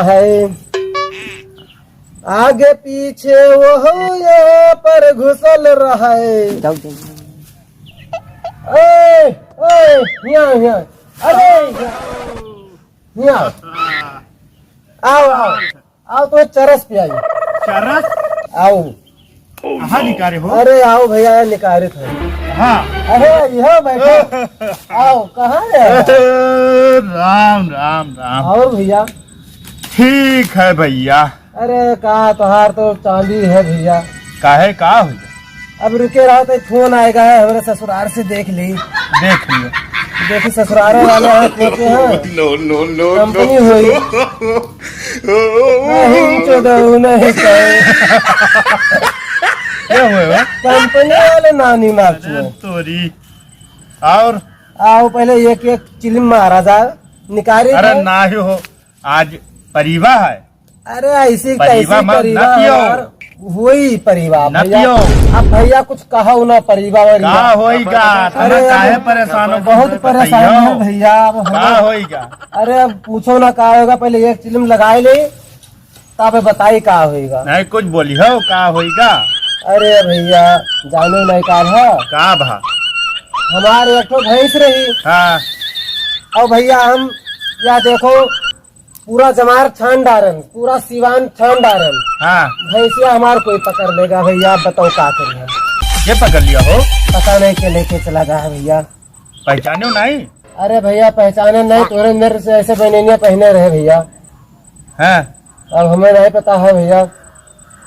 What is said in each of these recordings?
है आगे पीछे वो यहाँ पर घुसल रहा है। अरे आओ आओ आओ तो चरस पे आइए। चरस आओ कहाँ निकारे हो? अरे आओ भैया निकारित है। हाँ अरे यह बैठो आओ कहाँ है? राम राम राम। और भैया ठीक है भैया। अरे कहा तोहार तो चांदी है भैया। काहे का हो गया? अब रुके रहो तो फोन आएगा है हमारे ससुराल से देख ली। देख लियो। देखी ससुराल वाले हैं कहते हैं नो नो नो कंपनी हुई नहीं चौदह नहीं कहे क्या हुआ? कंपनी वाले नानी मार्च अरे में। तोरी और आओ पहले एक एक चिलिम महाराजा निकाली। अरे ना ही हो, आज परिवा है। अरे ऐसी परिवा कैसी मत परिवार नतियो। यार? वही परिवार भैया। नतियो। अब भैया कुछ कहा ना परिवार का होइगा? अरे तुम्हें काहे अब परेशान हो? बहुत परेशान है भैया। अब का हमें- होइगा? अरे अब पूछो ना का होगा, पहले एक चिलिम लगाए ले तब बताई का होगा। नहीं कुछ बोली हो का होइगा? अरे भैया जानो नहीं का है का भा? हमारे एक ठो भैंस रही। हाँ और भैया हम या देखो पूरा जमार छान डारन, पूरा सिवान छान डारन, हाँ भैंसिया हमार कोई पकड़ लेगा भैया। आप बताओ का करें हम? ये पकड़ लिया हो? पता नहीं के लेके चला गया भैया। पहचानो नहीं? अरे भैया पहचाने नहीं, तोरे मेरे से ऐसे बनिया पहने रहे भैया। है अब हमें नहीं पता है भैया।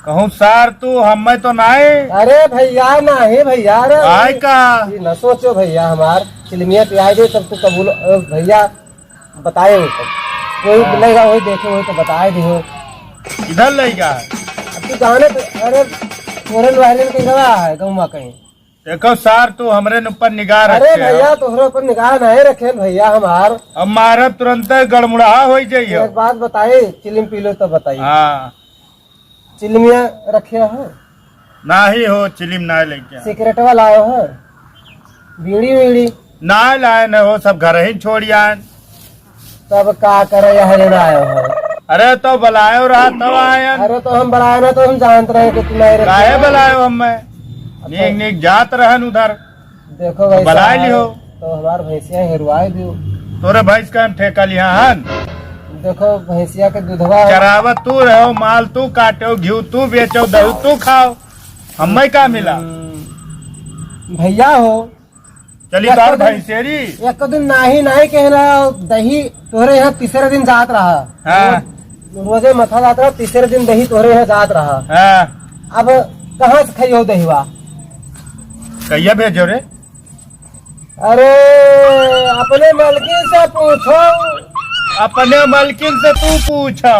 कहूँ सार तू हमें तो नहीं अरे भैया नहीं भैया। अरे आय का ये न सोचो भैया, हमार चिलमिया पे आए गए तब तो कबूल भैया बताए हो तब कोई मिलेगा वही देखे वही तो बताए दी हो। इधर लेगा। अब तू गाने अरे तोरे वायरन कहीं गवा है गौमा कहीं। देखो सार तू हमरे ऊपर निगाह अरे रखे भैया हो। तोहरे ऊपर निगाह नहीं रखे भैया हमार। अब मारब तुरंत गड़मुड़ा हो जाइयो। एक बात बताए चिलिम पी लो तो बताइए। हाँ चिलमिया रखे हो? ना ही हो चिलिम ना लेके सिगरेटवा लाओ है? बीड़ी वीड़ी ना लाए न हो, सब घर ही छोड़िया। तब का करे यह लेना आयो है? अरे तो बुलायो रहा तब आयन। अरे तो हम बढ़ाए ना तो हम जानते रहे कि तुम्हारे काहे बुलायो हमें? नीक नीक जात रहन उधर। देखो वैसा बुलाए है, लियो। तो हमार भैंसिया हेरवाए दियो। तोरे भैंस का हम ठेका लिया हन। देखो भैंसिया के दूधवा चरावत तू रहो, माल तू काटो, घी तू बेचो, दही तू खाओ, हमें का मिला? भैया हो चली तार भैंसेरी। एक दिन नाही नाही कहना दही तोहरे यहाँ तीसरे दिन जात रहा। हाँ रोजे मथा जात रहा, तीसरे दिन दही तोहरे यहाँ जात रहा। हाँ अब कहाँ से खाई हो दहीवा? कहिया भेजो रे? अरे अपने मालकिन से पूछो। अपने मालकिन से तू पूछो।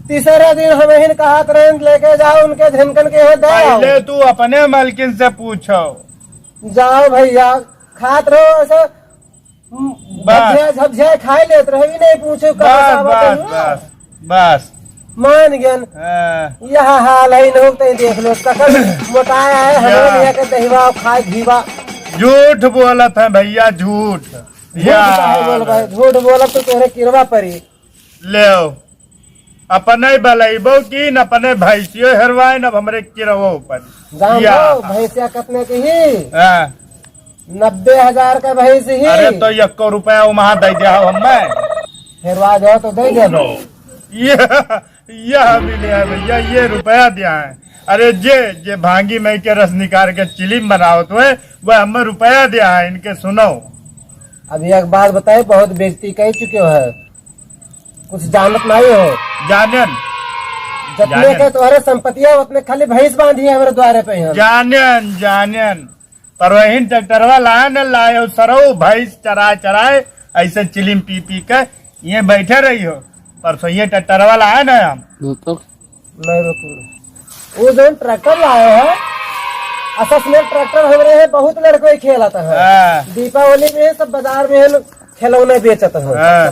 तीसरे दिन हमें ही कहा तुरंत लेके जाओ उनके झनकन के यहाँ दे आओ। पहले तू अपने मालकिन से पूछो। जाओ भैया खात रहो ऐसा बस। झपझिया खाई लेते रहे भी नहीं पूछो बस बस बस बस। मान गयन। हाँ, यह हाल है न होते देख लो सकल मोटाया है हमें लिया के दहीवा खाए घीवा। झूठ बोलत है भैया, झूठ। झूठ बोला तो तोहरे किरवा परी। ले अपने बलैबो की न अपने भैंसियो हेरवाए न हमरे किरवो पर। जानो भैंसिया कतने की ही? हाँ। 90,000 का भैंस ही। अरे तो 1 रुपया वहाँ दे दिया हमें। हेरवा दो तो दे दे। यह मिले है भैया, ये रुपया दिया है। अरे जे भांगी मई के रस निकाल के चिलिम बनाओ तो है वह हमें रुपया दिया है। इनके सुनो। अभी एक बात बताए, बहुत बेइज्जती कह चुके हो है, कुछ जानत नहीं हो। जानन जितने के तुम्हारे संपत्तियां उतने खाली भैंस बांधी है हमारे द्वारे पे हम। जानन जानन पर वही ट्रैक्टरवा लाया न लाए सरऊ भैंस चराए ऐसे चिलिम पी पी के ये बैठे रही हो। परसों ये ट्रैक्टरवा लाया न हम। नहीं रुको, वो जो ट्रैक्टर लाए है असस में ट्रैक्टर हमारे है बहुत लड़कों ही खेलता है। हाँ। दीपावली में सब बाजार में है खिलौने बेचत हो। हाँ।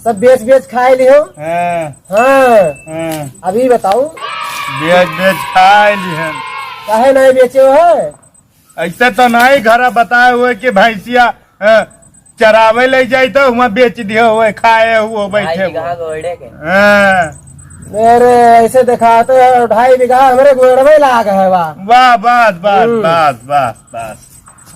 सब बेच बेच खाए लियो। हाँ, हाँ हाँ। अभी बताओ बेच खाए लिहन। काहे नहीं बेचे हो है? ऐसे तो नहीं घर बताए हुए कि भैंसिया चरावे ले जाई तो वहाँ बेच दियो हुए खाए हुए बैठे हुए। हाँ। मेरे ऐसे देखा तो 2.5 बीघा हमारे गोड़वे लाग है वाह। वाह बस बस बस बस बस।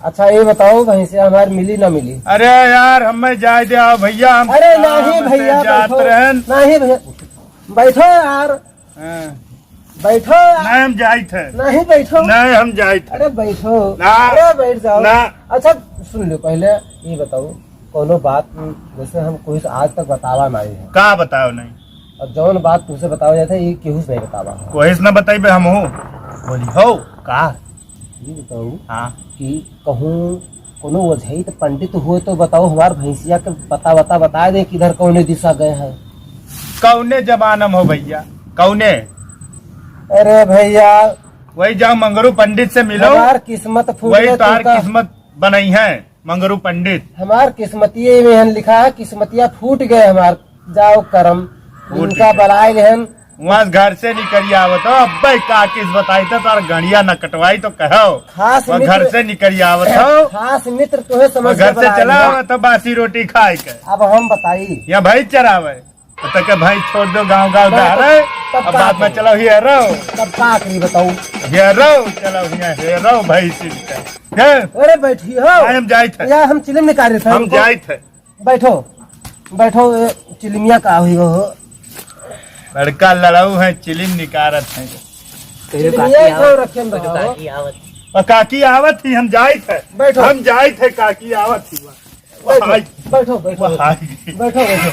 अच्छा ये बताओ भैंसिया हमारी मिली ना मिली? अरे यार हमें जाए दे आओ भैया हम। अरे नहीं भैया जात बैठो, रहन। नहीं भैया बैठो यार, हाँ। बैठो यार। नहीं हम जाए थे। नहीं बैठो, नहीं हम जाए थे। अरे बैठो ना। अरे बैठ जाओ ना। अच्छा सुन लो पहले ये बताओ कोनो बात जैसे हम कोई से आज तक बतावा नहीं है, का बताओ नहीं? और जौन बात तुझसे बतावा जाता है ये केहू से नहीं बतावा है। कोई न बताई बे हम हूँ बोली हो का। ये बताओ हाँ कि कहूँ कोनो वजह तो पंडित हुए तो बताओ हमार भैंसिया के बता दे किधर कौने दिशा गए हैं। कौने जमाना में हो भैया कौने? अरे भैया वही जाओ मंगरू पंडित से मिलो, हमार किस्मत फूट वही गई तार तुमका। किस्मत बनाई है मंगरू पंडित। हमार किस्मतिये में हन लिखा है किस्मतिया फूट गए हमार, जाओ करम उनका गए। बलाए गहन। वहाँ घर से निकल आवत हो अब्बे का किस बताई तो तार गड़िया न कटवाई तो कहो खास वह घर से निकल आवत हो। खास मित्र तुम्हें समझ घर के से बुलाए चला हैं। आवत हो बासी रोटी खाए के। अब हम बताई या भाई चरावे तो के भाई छोड़ दो गाँव गाँव धारे। तब अब का बाद में करें? चलो हियर रहो तब का करी बताऊ? हियर रहो चलो हियर रहो भाई सीधे। अरे बैठी हो हम जाए थे। या हम चिलिम निकाले थे हम हमको। जाए थे। बैठो बैठो चिलिमिया का हुई हो लड़का लड़ाऊ है चिलिम निकारत है। चिलिमिया क्यों रखे में रहो? और काकी आवत थी हम जाए थे। बैठो। हम जाए थे काकी आवत थी। बैठो बैठो बैठो वहाँ। बैठो बैठो